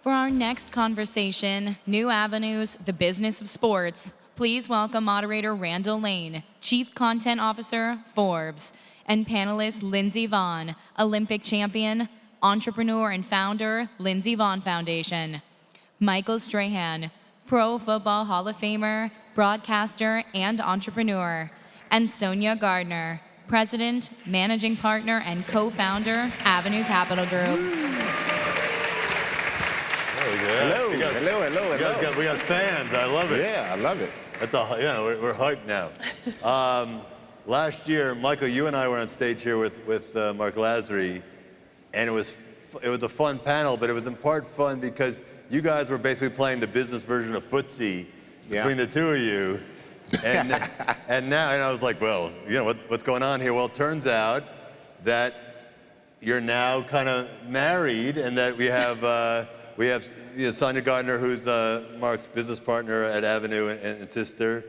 For our next conversation, New Avenues, the Business of Sports, please welcome moderator Randall Lane, Chief Content Officer, Forbes, and panelist Lindsey Vonn, Olympic champion, entrepreneur and founder, Lindsey Vonn Foundation. Michael Strahan, Pro Football Hall of Famer, broadcaster, and entrepreneur. And Sonia Gardner, President, Managing Partner, and Co-founder, Avenue Capital Group. Hello. We got fans. I love it. Yeah, I love it. We're hyped now. Last year, Michael, you and I were on stage here with Mark Lazary, and it was a fun panel, but it was in part fun because you guys were basically playing the business version of footsie between the two of you. And now I was like, well, what's going on here? Well, it turns out that you're now kind of married, and that we have Sonia Gardner, who's Mark's business partner at Avenue and sister,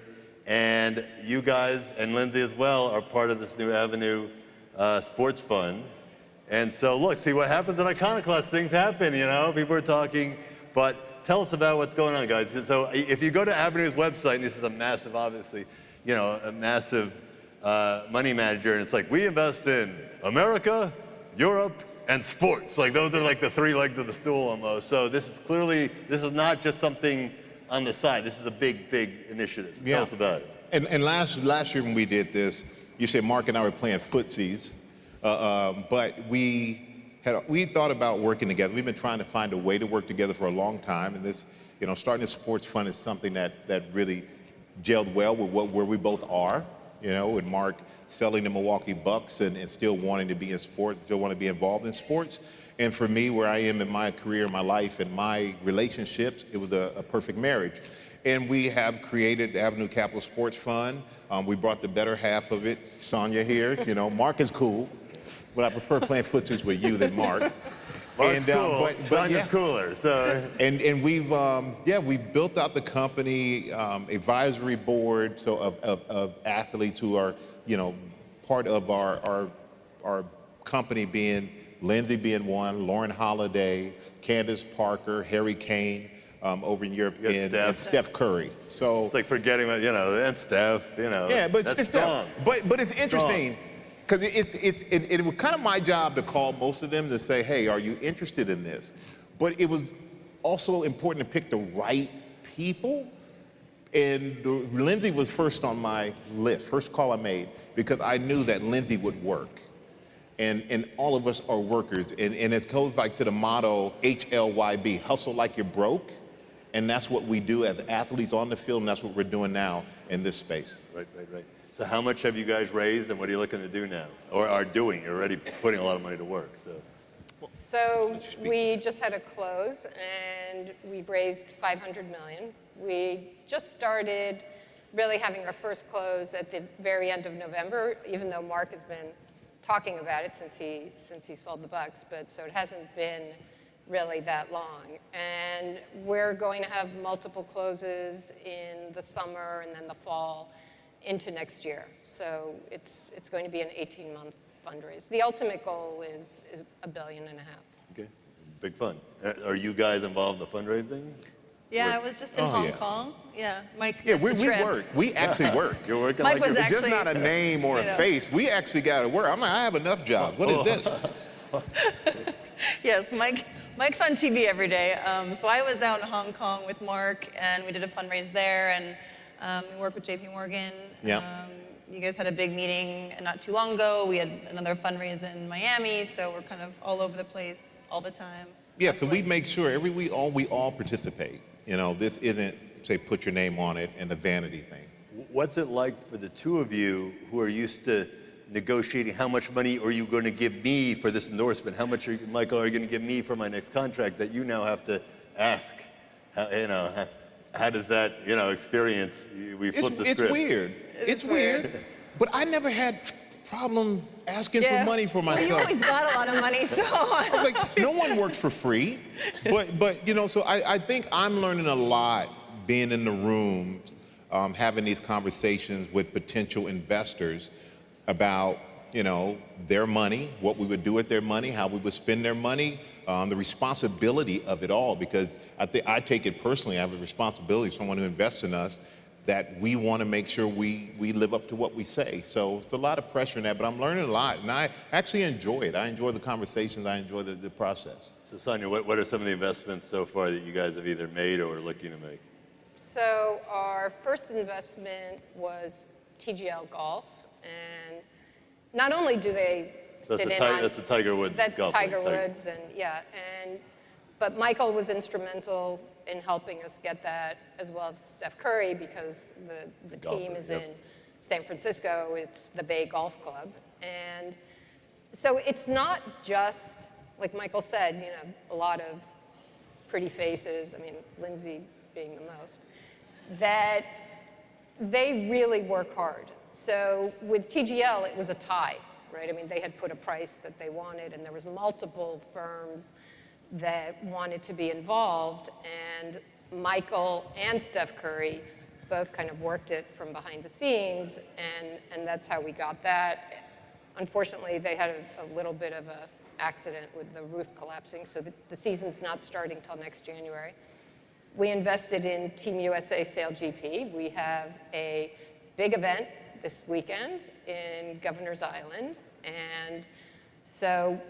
and you guys and Lindsey as well are part of this new Avenue sports fund. And so look, see what happens in Iconoclast, things happen, people are talking, but tell us about what's going on, guys. So if you go to Avenue's website, and this is a massive, obviously, a massive money manager, and it's like, we invest in America, Europe, and sports. Like, those are like the three legs of the stool almost. So this is not just something on the side. This is a big, big initiative. Tell us about it. And last year when we did this, you said Mark and I were playing footsies, but we thought about working together. We've been trying to find a way to work together for a long time, and this, starting a sports fund is something that really gelled well with where we both are, with Mark selling the Milwaukee Bucks and still wanting to be in sports, still want to be involved in sports. And for me, where I am in my career, my life, and my relationships, it was a perfect marriage. And we have created the Avenue Capital Sports Fund. We brought the better half of it, Sonia here. Mark is cool, but I prefer playing footsies with you than Mark. Mark's cool, Sonia's cooler. So. And we built out the company, advisory board, so of athletes who are, part of our company, being Lindsey being one, Lauren Holiday, Candace Parker, Harry Kane over in Europe, and Steph Curry. So it's like forgetting that, and Steph, Yeah, but that's strong. But it's interesting. Because it was kind of my job to call most of them to say, hey, are you interested in this? But it was also important to pick the right people. And Lindsey was first on my list, first call I made, because I knew that Lindsey would work. And all of us are workers. And it goes like to the motto, HLYB, hustle like you're broke. And that's what we do as athletes on the field, and that's what we're doing now in this space. Right. So how much have you guys raised, and what are you looking to do now? Or are doing? You're already putting a lot of money to work, So we just had a close, and we've raised $500 million. We just started really having our first close at the very end of November, even though Mark has been talking about it since he sold the Bucks, but so it hasn't been really that long. And we're going to have multiple closes in the summer and then the fall into next year. So it's going to be an 18-month fundraise. The ultimate goal is $1.5 billion. Okay, big fun. Are you guys involved in the fundraising? Yeah, I was just in Hong Kong. Yeah, Mike. Yeah, we work. We actually work. You're working Mike like was It's just not a name or a face. We actually got to work. I'm like, I have enough jobs. What is this? Yes, Mike's on TV every day. So I was out in Hong Kong with Mark, and we did a fundraise there, and we worked with JP Morgan. Yeah. You guys had a big meeting not too long ago. We had another fundraise in Miami, so we're kind of all over the place all the time. Yeah, so we make sure we all participate. This isn't, say, put your name on it and a vanity thing. What's it like for the two of you who are used to negotiating how much money are you going to give me for this endorsement? How much, Michael, are you going to give me for my next contract, that you now have to ask? How does that, experience? We flip the script. It's weird. It's weird. But I never had problem asking for money for myself. Well, you always got a lot of money, so. Like, no one works for free. But so I think I'm learning a lot being in the room, having these conversations with potential investors about, their money, what we would do with their money, how we would spend their money, the responsibility of it all, because I take it personally. I have a responsibility, someone who invests in us, that we want to make sure we live up to what we say. So it's a lot of pressure in that, but I'm learning a lot, and I actually enjoy it. I enjoy the conversations. I enjoy the process. So Sonia, what are some of the investments so far that you guys have either made or are looking to make? So our first investment was TGL Golf, and not only do they sit in on... That's the Tiger Woods That's golf Tiger thing. Woods, and yeah, but Michael was instrumental in helping us get that, as well as Steph Curry, because the team is in San Francisco. It's the Bay Golf Club. And so it's not just, like Michael said, you know, a lot of pretty faces, I mean, Lindsey being the most, that they really work hard. So with TGL, it was a tie, right? I mean, they had put a price that they wanted, and there was multiple firms that wanted to be involved, and Michael and Steph Curry both kind of worked it from behind the scenes, and that's how we got that. Unfortunately, they had a little bit of an accident with the roof collapsing, so the season's not starting till next January. We invested in Team USA Sail GP. We have a big event this weekend in Governor's Island, and so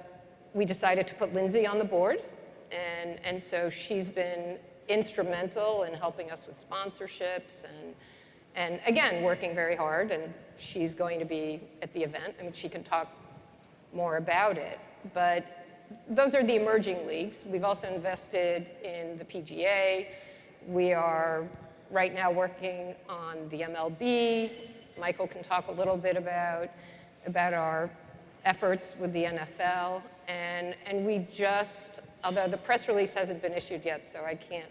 we decided to put Lindsey on the board, and so she's been instrumental in helping us with sponsorships and again, working very hard, and she's going to be at the event. I mean, she can talk more about it, but those are the emerging leagues. We've also invested in the PGA. We are right now working on the MLB. Michael can talk a little bit about our efforts with the NFL, and we just, although the press release hasn't been issued yet, so I can't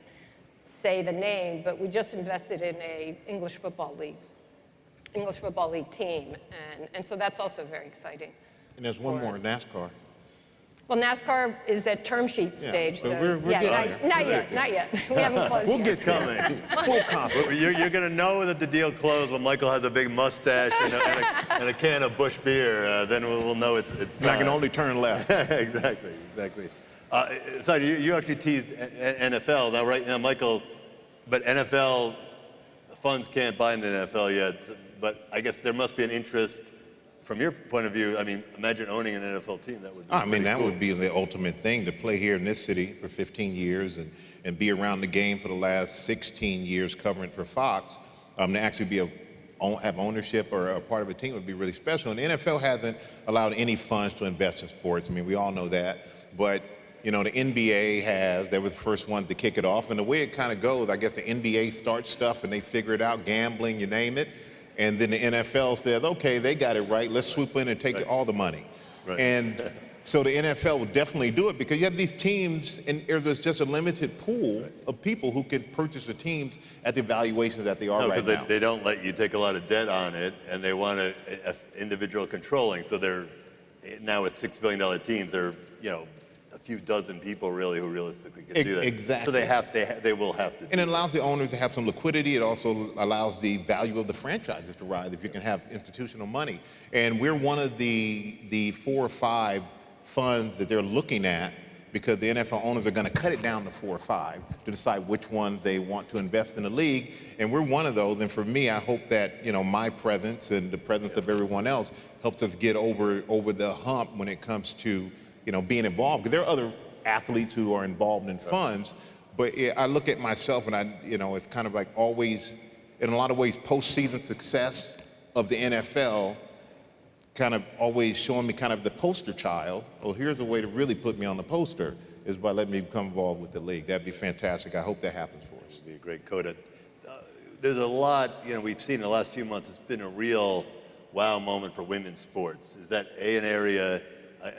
say the name, but we just invested in a English Football League team, and so that's also very exciting. And there's one more, NASCAR. Well, NASCAR is at term sheet stage, so we're getting not yet. We haven't closed We'll yet. get coming. Full confidence. You're going to know that the deal closed when Michael has a big mustache and a can of Busch beer. Then we'll know it's And I can time. only turn left. Exactly. Sonia, you actually teased NFL. Now, right now, Michael, but NFL funds can't buy in the NFL yet. But I guess there must be an interest from your point of view. I mean, imagine owning an NFL team. That would be I mean, that cool. would be the ultimate thing, to play here in this city for 15 years and be around the game for the last 16 years covering for Fox. To actually have ownership or a part of a team would be really special. And the NFL hasn't allowed any funds to invest in sports. I mean, we all know that. But, you know, the NBA has. They were the first ones to kick it off. And the way it kind of goes, I guess the NBA starts stuff and they figure it out, gambling, you name it. And then the NFL says, okay, they got it right. Let's swoop in and take all the money. Right. And so the NFL will definitely do it, because you have these teams, and there's just a limited pool of people who can purchase the teams at the valuations that they are right now. Because they don't let you take a lot of debt on it, and they want individual controlling. So they're now with $6 billion teams, they're, you know, a few dozen people really who realistically can do that. Exactly. So they will have to. And it allows the owners to have some liquidity. It also allows the value of the franchises to rise if you can have institutional money. And we're one of the 4 or 5 funds that they're looking at, because the NFL owners are going to cut it down to 4 or 5 to decide which ones they want to invest in the league. And we're one of those. And for me, I hope that, you know, my presence and the presence of everyone else helps us get over the hump when it comes to, you know, being involved. Because there are other athletes who are involved in funds, but I look at myself and it's kind of like always, in a lot of ways, postseason success of the NFL kind of always showing me kind of the poster child. Oh, here's a way to really put me on the poster, is by letting me become involved with the league. That'd be fantastic. I hope that happens for us. It'd be a great coda. There's a lot, you know, we've seen in the last few months, it's been a real wow moment for women's sports. Is that an area,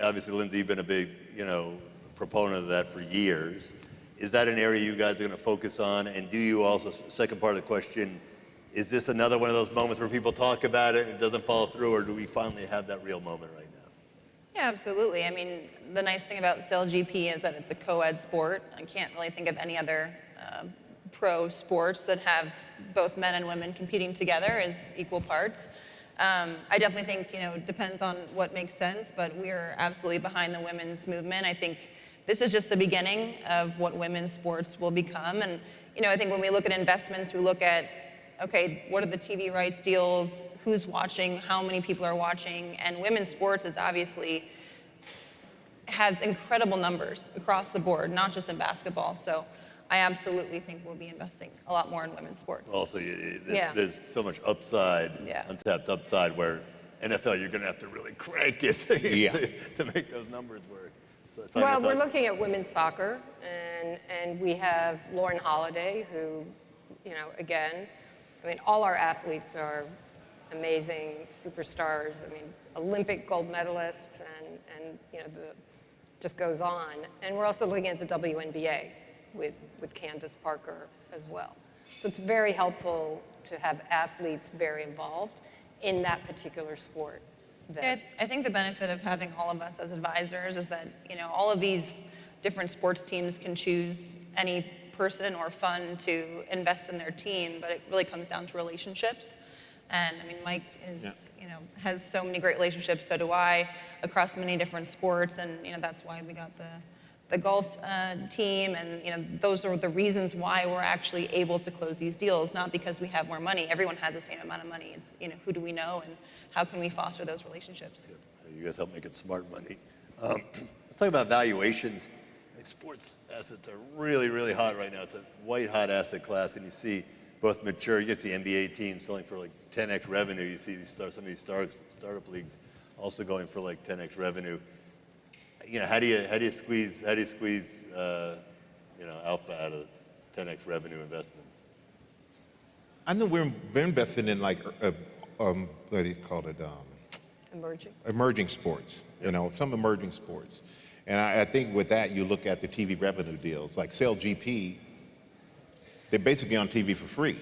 obviously, Lindsey, you've been a big, you know, proponent of that for years. Is that an area you guys are going to focus on? And do you also, second part of the question, is this another one of those moments where people talk about it and it doesn't follow through, or do we finally have that real moment right now? Yeah, absolutely. I mean, the nice thing about Sail GP is that it's a co-ed sport. I can't really think of any other pro sports that have both men and women competing together as equal parts. I definitely think, you know, it depends on what makes sense, but we are absolutely behind the women's movement. I think this is just the beginning of what women's sports will become. And I think when we look at investments, we look at, okay, what are the TV rights deals, who's watching, how many people are watching, and women's sports is obviously has incredible numbers across the board, not just in basketball. So I absolutely think we'll be investing a lot more in women's sports. Also, there's so much upside, untapped upside, where NFL, you're going to have to really crank it to make those numbers work. So well, we're looking at women's soccer, and we have Lauren Holiday, who, again, I mean, all our athletes are amazing superstars. I mean, Olympic gold medalists, and just goes on. And we're also looking at the WNBA with Candace Parker as well. So it's very helpful to have athletes very involved in that particular sport. I think the benefit of having all of us as advisors is that, all of these different sports teams can choose any person or fund to invest in their team, but it really comes down to relationships. And I mean, Mike is, has so many great relationships, so do I, across many different sports, and that's why we got the golf team, and those are the reasons why we're actually able to close these deals, not because we have more money. Everyone has the same amount of money. It's who do we know, and how can we foster those relationships? You guys help make it smart money. Let's talk about valuations. Sports assets are really, really hot right now. It's a white hot asset class, and you see both mature. You get the NBA teams selling for like 10x revenue. You see some of these startup leagues also going for like 10x revenue. How do you squeeze alpha out of 10x revenue investments? I know we're investing in like what do you call it? Emerging sports. Some emerging sports. And I think with that, you look at the TV revenue deals, like SailGP, they're basically on TV for free,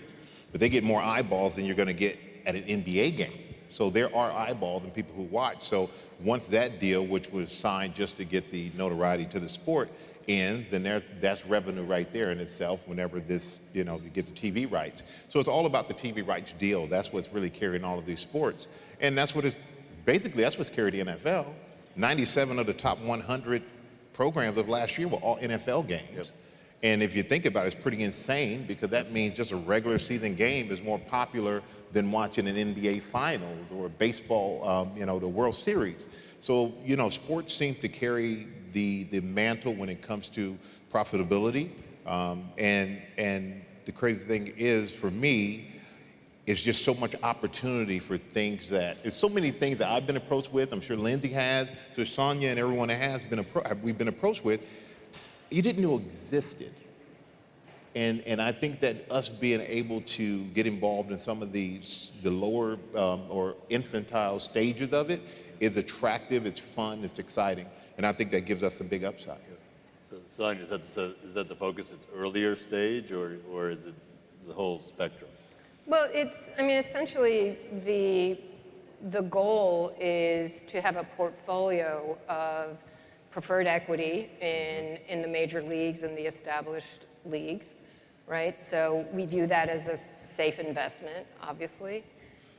but they get more eyeballs than you're going to get at an NBA game. So there are eyeballs and people who watch. So once that deal, which was signed just to get the notoriety to the sport, ends, then that's revenue right there in itself whenever this, you get the TV rights. So it's all about the TV rights deal. That's what's really carrying all of these sports. And that's what's carried the NFL. 97 of the top 100 programs of last year were all NFL games. Yep. And if you think about it, it's pretty insane, because that means just a regular season game is more popular than watching an NBA Finals or baseball, the World Series. So, sports seem to carry the mantle when it comes to profitability. And the crazy thing is, for me, it's just so much opportunity for things there's so many things that I've been approached with. I'm sure Lindsey has, so Sonia and everyone has we've been approached with, you didn't know existed. And I think that us being able to get involved in some of the lower or infantile stages of it is attractive, it's fun, it's exciting. And I think that gives us a big upside. So Sonia, is that the focus? It's earlier stage, or is it the whole spectrum? Well, essentially the goal is to have a portfolio of preferred equity in the major leagues and the established leagues, right? So we view that as a safe investment, obviously,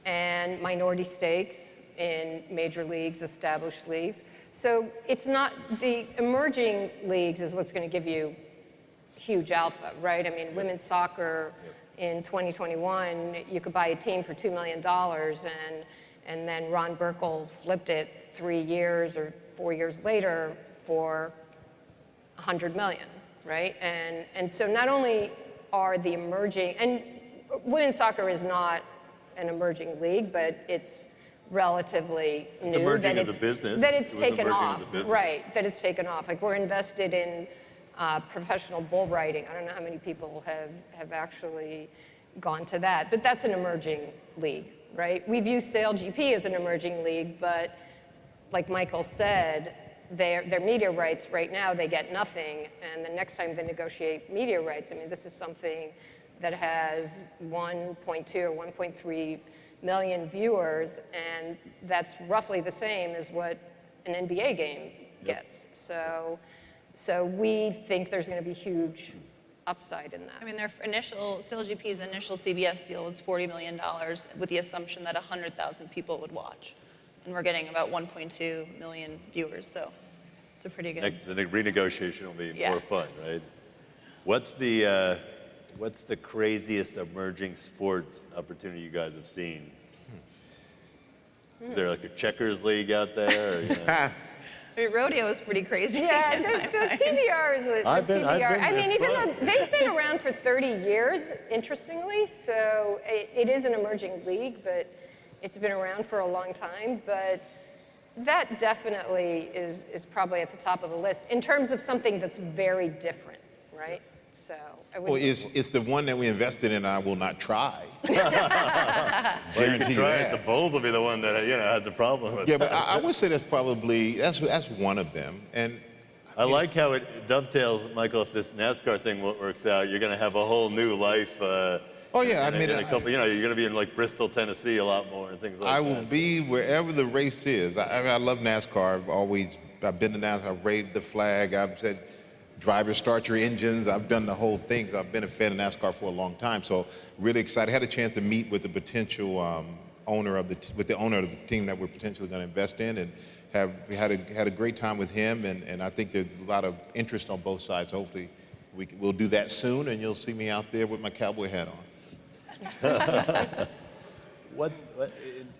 and minority stakes in major leagues, established leagues. So it's not, the emerging leagues is what's going to give you huge alpha, right? I mean, women's soccer in 2021, you could buy a team for $2 million, and then Ron Burkle flipped it 3 years or 4 years later for $100 million, right? And so not only are the emerging, and women's soccer is not an emerging league, but it's relatively new. Emerging as a business. That it's taken off, right? That it's taken off. Like, we're invested in professional bull riding. I don't know how many people have actually gone to that, but that's an emerging league, right? We view SailGP as an emerging league, but like Michael said, their media rights right now, they get nothing, and the next time they negotiate media rights, I mean, this is something that has 1.2 or 1.3 million viewers, and that's roughly the same as what an NBA game gets. So we think there's going to be huge upside in that. I mean, SailGP's initial CBS deal was $40 million with the assumption that 100,000 people would watch. And we're getting about 1.2 million viewers, so. So pretty good. The renegotiation will be Yeah. more fun, right? What's the craziest emerging sports opportunity you guys have seen? Is there like a checkers league out there? Or, you know? I mean, rodeo is pretty crazy. Yeah, the PBR is a I've been- PBR. I mean, it's even fun. though they've been around for 30 years, interestingly, so it is an emerging league, but it's been around for a long time. But that definitely is probably at the top of the list in terms of something that's very different, right? So I would. Well, it's the one that we invested in. I will not try. Well, you Guarantee can you try it. that. The Bulls will be the one that has the problem with Yeah, it. but I would say that's one of them. And I like how it dovetails, Michael. If this NASCAR thing works out, you're going to have a whole new life. oh yeah, in a couple. You're going to be in like Bristol, Tennessee, a lot more and things like that. I will be wherever the race is. I love NASCAR. I've been to NASCAR. I've waved the flag. I've said, drivers, start your engines. I've done the whole thing. I've been a fan of NASCAR for a long time. So really excited. I had a chance to meet with the potential owner of the team that we're potentially going to invest in, and had a great time with him. And I think there's a lot of interest on both sides. Hopefully, we'll do that soon, and you'll see me out there with my cowboy hat on. What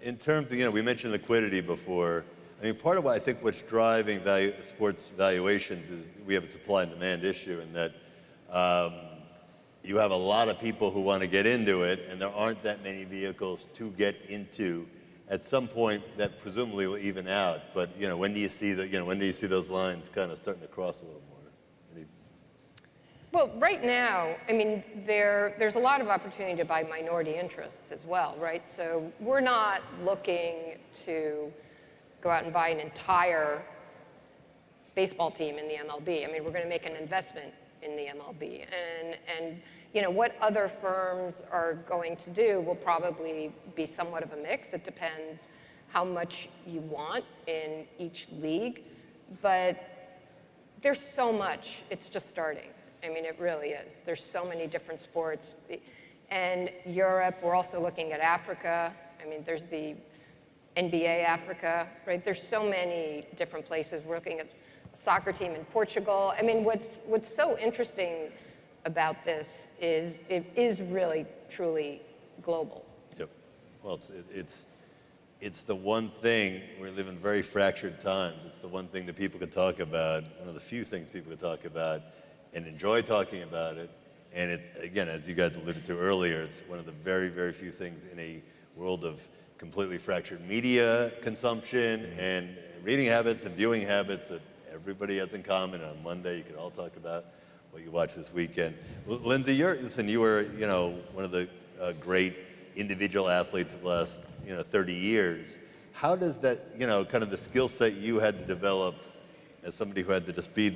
in terms of, we mentioned liquidity before. I mean, part of why I think what's driving sports valuations is we have a supply and demand issue, and that you have a lot of people who want to get into it, and there aren't that many vehicles to get into. At some point, that presumably will even out. But when do you see those lines kind of starting to cross a little more? Well, right now, I mean, there's a lot of opportunity to buy minority interests as well, right? So we're not looking to go out and buy an entire baseball team in the MLB. I mean, we're going to make an investment in the MLB. And what other firms are going to do will probably be somewhat of a mix. It depends how much you want in each league. But there's so much. It's just starting. I mean, it really is. There's so many different sports. And Europe, we're also looking at Africa. I mean, there's the NBA Africa, right? There's so many different places. We're looking at a soccer team in Portugal. I mean, what's so interesting about this is it is really, truly global. Yep. Well, it's the one thing. We live in very fractured times. It's the one thing that people can talk about. One of the few things people can talk about and enjoy talking about it. And it's, again, as you guys alluded to earlier, it's one of the very, very few things in a world of completely fractured media consumption and reading habits and viewing habits that everybody has in common. And on Monday, you can all talk about what you watched this weekend. Lindsey, you were, one of the great individual athletes of the last, 30 years. How does that, kind of the skill set you had to develop as somebody who had to just be,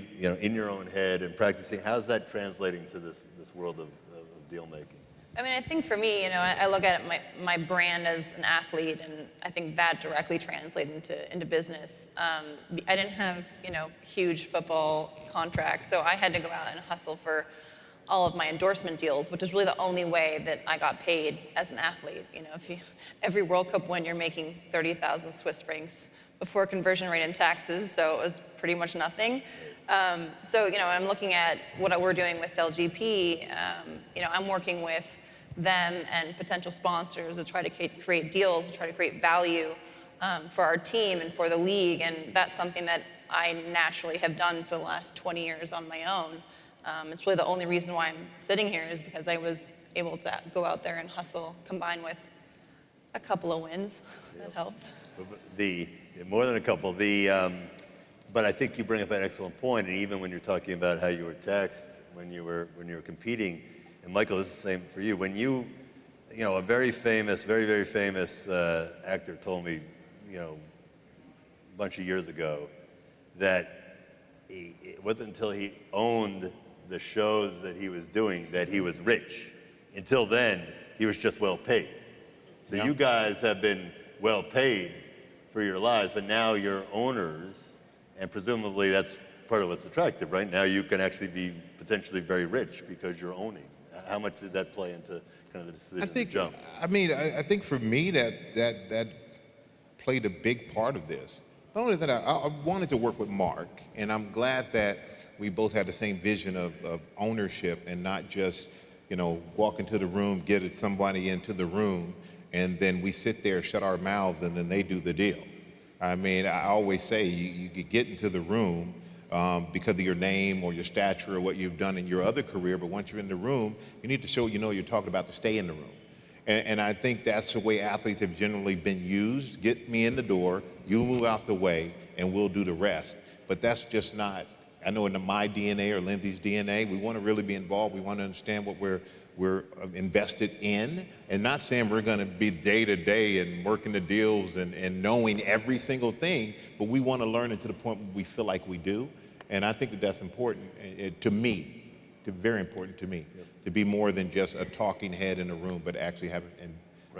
in your own head and practicing, how's that translating to this world of deal making? I mean, I think for me, I look at my brand as an athlete, and I think that directly translates into business. I didn't have, huge football contracts, so I had to go out and hustle for all of my endorsement deals, which is really the only way that I got paid as an athlete. Every World Cup win, you're making 30,000 Swiss francs before conversion rate and taxes, so it was pretty much nothing. So, I'm looking at what we're doing with SellGP. I'm working with them and potential sponsors to try to create deals, to try to create value for our team and for the league, and that's something that I naturally have done for the last 20 years on my own. It's really the only reason why I'm sitting here is because I was able to go out there and hustle, combined with a couple of wins. That helped. More than a couple. But I think you bring up an excellent point, and even when you're talking about how you were taxed when you were competing, and Michael, this is the same for you. When a very famous actor told me, a bunch of years ago, that it wasn't until he owned the shows that he was doing that he was rich. Until then, he was just well paid. So you guys have been well paid for your lives, but now you're owners, and presumably that's part of what's attractive, right? Now you can actually be potentially very rich because you're owning. How much did that play into kind of the decision to jump? I think for me that played a big part of this. not only that, I wanted to work with Mark, and I'm glad that we both had the same vision of ownership and not just, walk into the room, get somebody into the room, and then we sit there, shut our mouths, and then they do the deal. I mean, I always say you could get into the room because of your name or your stature or what you've done in your other career, but once you're in the room, you need to show you're talking about to stay in the room. And I think that's the way athletes have generally been used. Get me in the door, you move out the way, and we'll do the rest. But that's just not, I know in my DNA or Lindsey's DNA, we want to really be involved. We want to understand what we're invested in, and not saying we're going to be day to day and working the deals and knowing every single thing, but we want to learn it to the point where we feel like we do. And I think that that's important to me, very important to me, to be more than just a talking head in a room, but actually have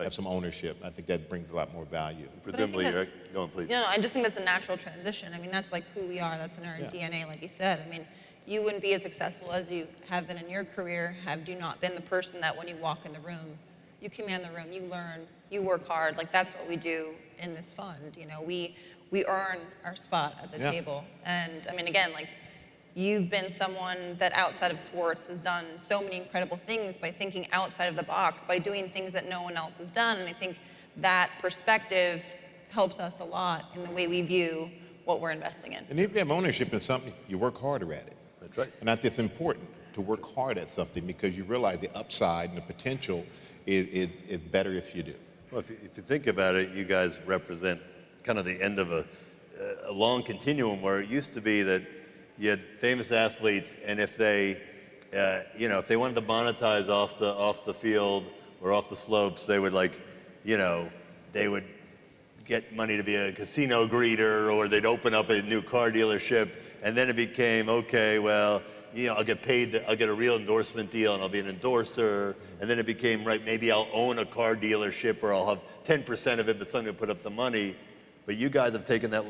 some ownership. I think that brings a lot more value. Presumably, go on, please. No, I just think that's a natural transition. I mean, that's like who we are. That's in our DNA, like you said. I mean, you wouldn't be as successful as you have been in your career had you not been the person that when you walk in the room, you command the room, you learn, you work hard. Like, that's what we do in this fund. We earn our spot at the table. And I mean, again, like, you've been someone that outside of sports has done so many incredible things by thinking outside of the box, by doing things that no one else has done. And I think that perspective helps us a lot in the way we view what we're investing in. And if you have ownership in something, you work harder at it. That's right. And I think it's important to work hard at something because you realize the upside and the potential is better if you do. Well, if you think about it, you guys represent kind of the end of a long continuum where it used to be that you had famous athletes, and if they, if they wanted to monetize off the field or off the slopes, they would they would get money to be a casino greeter, or they'd open up a new car dealership, and then it became, okay, well, I'll get paid, I'll get a real endorsement deal, and I'll be an endorser, and then it became, right, maybe I'll own a car dealership, or I'll have 10% of it, but somebody will put up the money. But you guys have taken that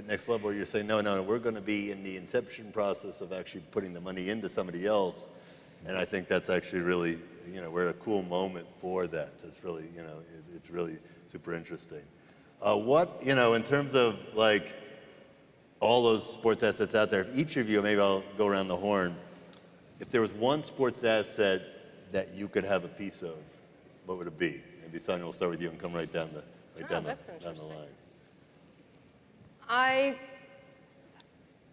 next level where you're saying, no, we're going to be in the inception process of actually putting the money into somebody else. And I think that's actually really, we're at a cool moment for that. It's really, it's really super interesting. In terms of like all those sports assets out there, if each of you, maybe I'll go around the horn, if there was one sports asset that you could have a piece of, what would it be? Maybe Sonia, we'll start with you and come right down the line. I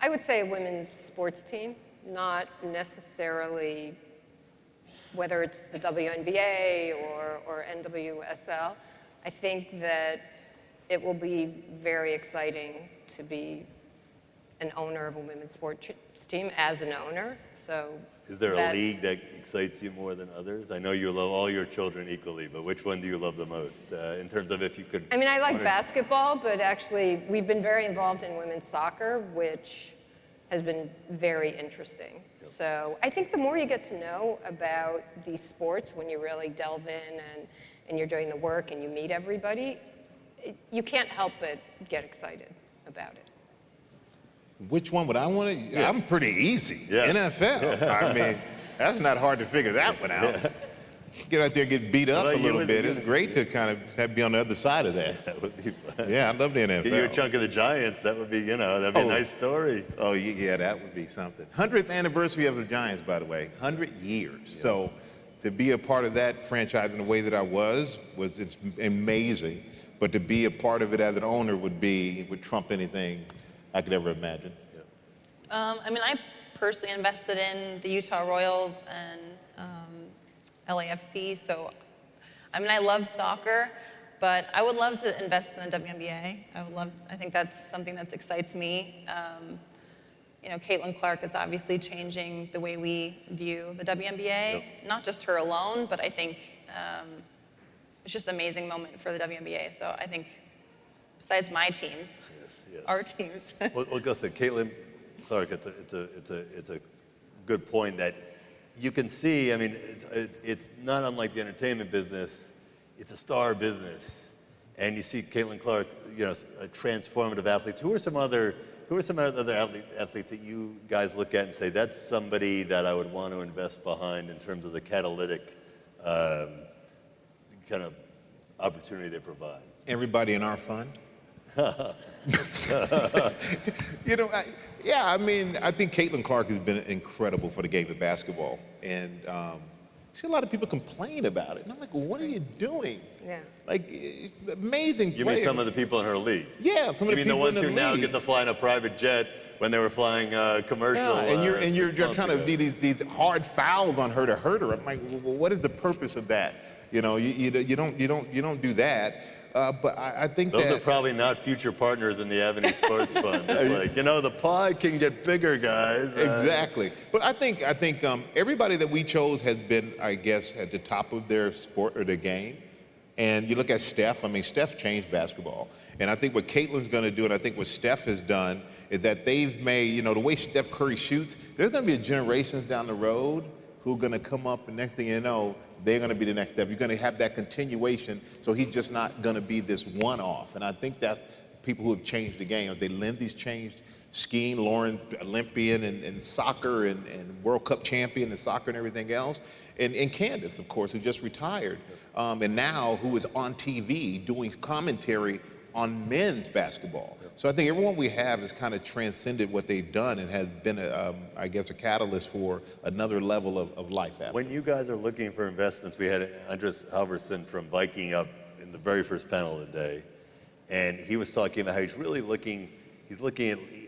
would say a women's sports team, not necessarily whether it's the WNBA or NWSL. I think that it will be very exciting to be an owner of a women's sports team as an owner. So is there a league that excites you more than others? I know you love all your children equally, but which one do you love the most in terms of if you could? I mean, I like basketball, but actually we've been very involved in women's soccer, which has been very interesting. Yep. So I think the more you get to know about these sports, when you really delve in and you're doing the work and you meet everybody, you can't help but get excited about it. Which one would I want to? Yeah. I'm pretty easy. Yeah. NFL. I mean, that's not hard to figure that one out. Get out there, get beat up a little bit. It's great to kind of be on the other side of that. That would be fun. Yeah, I love the NFL. Get you a chunk of the Giants. That would be, that'd be a nice story. Oh, yeah, that would be something. 100th anniversary of the Giants, by the way. 100 years. Yeah. So to be a part of that franchise in the way that I was it's amazing. But to be a part of it as an owner would trump anything I could ever imagine. I mean, I personally invested in the Utah Royals and LAFC, so I mean, I love soccer, but I would love to invest in the WNBA. I think that's something that excites me. Caitlyn Clark is obviously changing the way we view the WNBA, Yep. Not just her alone, but I think it's just an amazing moment for the WNBA. So I think besides my teams, Yes. our teams. Well, listen, Caitlyn Clark, it's a good point that you can see. I mean, it's not unlike the entertainment business. It's a star business, and you see Caitlyn Clark, a transformative athlete. Who are some other athletes that you guys look at and say that's somebody that I would want to invest behind in terms of the catalytic kind of opportunity they provide? Everybody in our fund. You know, I mean, I think Caitlyn Clark has been incredible for the game of basketball. And see a lot of people complain about it. And I'm like, well, what are you doing? Yeah. Like, it's amazing You player. mean some of the people in her league? Yeah, some of the You mean the people ones in the who now league. get to fly in a private jet when they were flying commercial? Yeah, and you're 6 months trying to ago. be these hard fouls on her to hurt her. I'm like, well, what is the purpose of that? You know, you don't do that. But I think Those that are probably not future partners in the Avenue Sports Fund. It's like, you know, the pie can get bigger, guys. exactly. But I think everybody that we chose has been, I guess, at the top of their sport or their game. And you look at Steph. I mean, Steph changed basketball. And I think what Caitlyn's going to do, and I think what Steph has done, is that they've made, you know, the way Steph Curry shoots, there's going to be a generations down the road who are going to come up, and next thing you know, they're going to be the next step. You're going to have that continuation, so he's just not going to be this one-off. And I think that's people who have changed the game. Lindsey's changed skiing, Lauren, Olympian and soccer and World Cup champion in soccer and everything else. And Candace, of course, who just retired. And now who is on TV doing commentary on men's basketball. So I think everyone we have has kind of transcended what they've done and has been, I guess, a catalyst for another level of life after. When you guys are looking for investments, we had Andres Halverson from Viking up in the very first panel of the day, and he was talking about how he's looking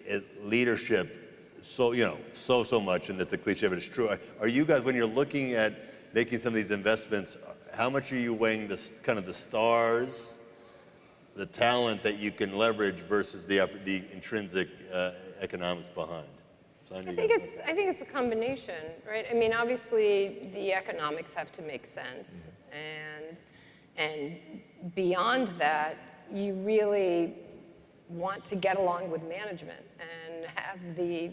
at leadership so much, and it's a cliche, but it's true. Are you guys, when you're looking at making some of these investments, how much are you weighing the stars, the talent that you can leverage versus the intrinsic economics behind? Sonia, I think it's a combination, right? I mean, obviously the economics have to make sense, and beyond that, you really want to get along with management and have the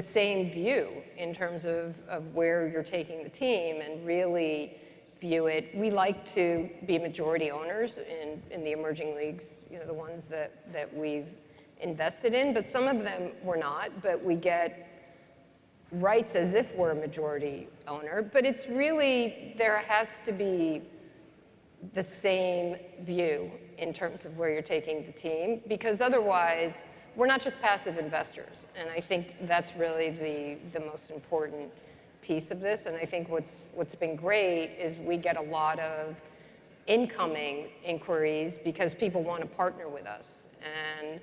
same view in terms of where you're taking the team and really view it. We like to be majority owners in the emerging leagues, you know, the ones that we've invested in, but some of them we're not, but we get rights as if we're a majority owner. But it's really, there has to be the same view in terms of where you're taking the team, because otherwise we're not just passive investors. And I think that's really the most important piece of this. And I think what's been great is we get a lot of incoming inquiries because people want to partner with us. And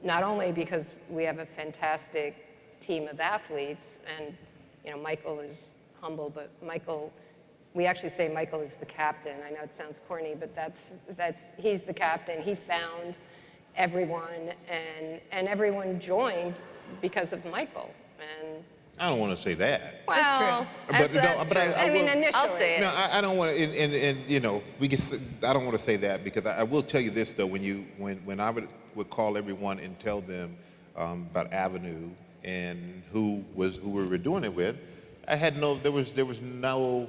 not only because we have a fantastic team of athletes, and you know, Michael is humble, but we actually say Michael is the captain. I know it sounds corny, but he's the captain. He found everyone, and everyone joined because of Michael. And I don't want to say that. well, But I I mean, will- initially. I'll say it. No, I don't want to, and you know, I don't want to say that, because I will tell you this though. When I would call everyone and tell them about Avenue and who we were doing it with, there was no,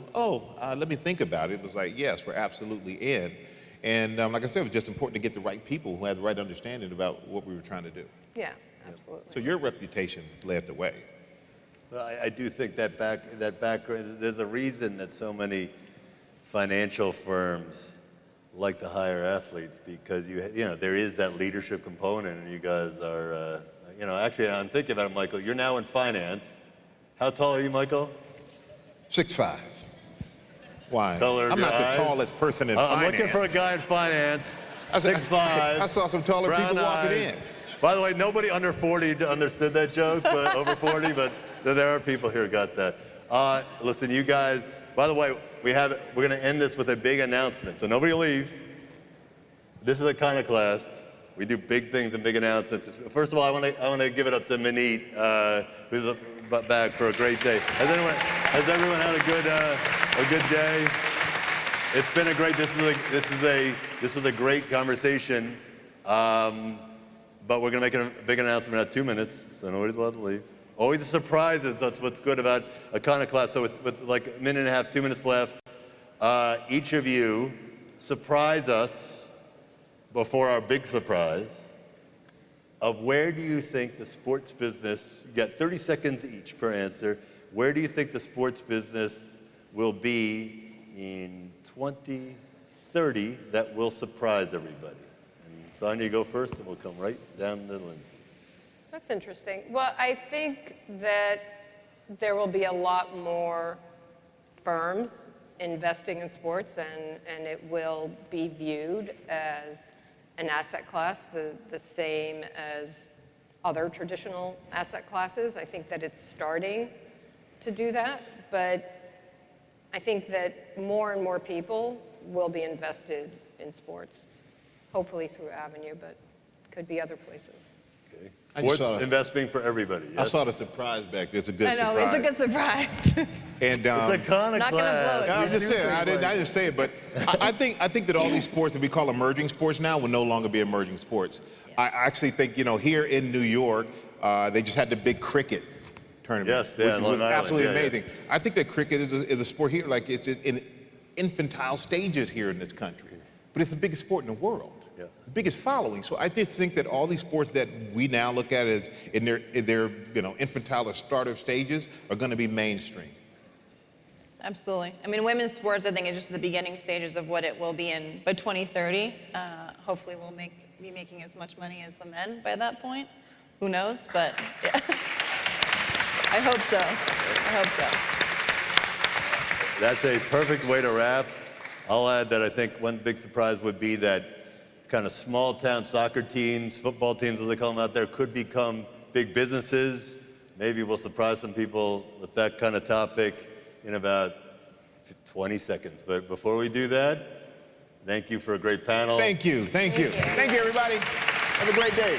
let me think about it. It was like, yes, we're absolutely in. And like I said, it was just important to get the right people who had the right understanding about what we were trying to do. Yeah, absolutely. So your reputation led the way. Well, I do think that background, there's a reason that so many financial firms like to hire athletes, because you know there is that leadership component, and you guys are, actually I'm thinking about it, Michael, you're now in finance. How tall are you, Michael? 6'5". Why? Color of I'm your not eyes? the tallest person in finance. I'm looking for a guy in finance, I said- 6'5". I saw some taller brown people walking eyes. in. By the way, nobody under 40 understood that joke, but over 40, but there are people here who got that. Listen, you guys, by the way, we're going to end this with a big announcement, so nobody leave. This is Iconoclast. We do big things and big announcements. First of all, I want to give it up to Manit, who's back for a great day. Has everyone had a good day? It's been a great. This was a great conversation. But we're going to make a big announcement in 2 minutes, so nobody's allowed to leave. Always a surprises. That's what's good about Iconoclast. So with like a minute and a half, 2 minutes left, each of you surprise us before our big surprise of where do you think the sports business, you got 30 seconds each per answer, where do you think the sports business will be in 2030 that will surprise everybody? And Sonia, you go first, and we'll come right down to Lindsey. That's interesting. Well, I think that there will be a lot more firms investing in sports, and it will be viewed as an asset class, the same as other traditional asset classes. I think that it's starting to do that, but I think that more and more people will be invested in sports, hopefully through Avenue, but could be other places. Okay. I just Sports saw- investing for everybody. I Yes? saw the surprise back there. It's a good I know, surprise. it's a good surprise. And It's Iconoclast. Not gonna blow it. I'm just saying, I didn't say it, but I think that all these sports that we call emerging sports now will no longer be emerging sports. I actually think, here in New York, they just had the big cricket tournament, Yes, yeah, which Long was Island, absolutely yeah, yeah. amazing. I think that cricket is a sport here, like it's in infantile stages here in this country, but it's the biggest sport in the world. Yeah. The biggest following. So I just think that all these sports that we now look at as in their infantile or starter stages are going to be mainstream. Absolutely. I mean, women's sports, I think, is just the beginning stages of what it will be in by 2030. Hopefully, we'll be making as much money as the men by that point. Who knows? But yeah. I hope so. I hope so. That's a perfect way to wrap. I'll add that I think one big surprise would be that kind of small town soccer teams, football teams as they call them out there, could become big businesses. Maybe we'll surprise some people with that kind of topic in about 20 seconds. But before we do that, thank you for a great panel. Thank you. Thank you. Thank you, everybody. Have a great day.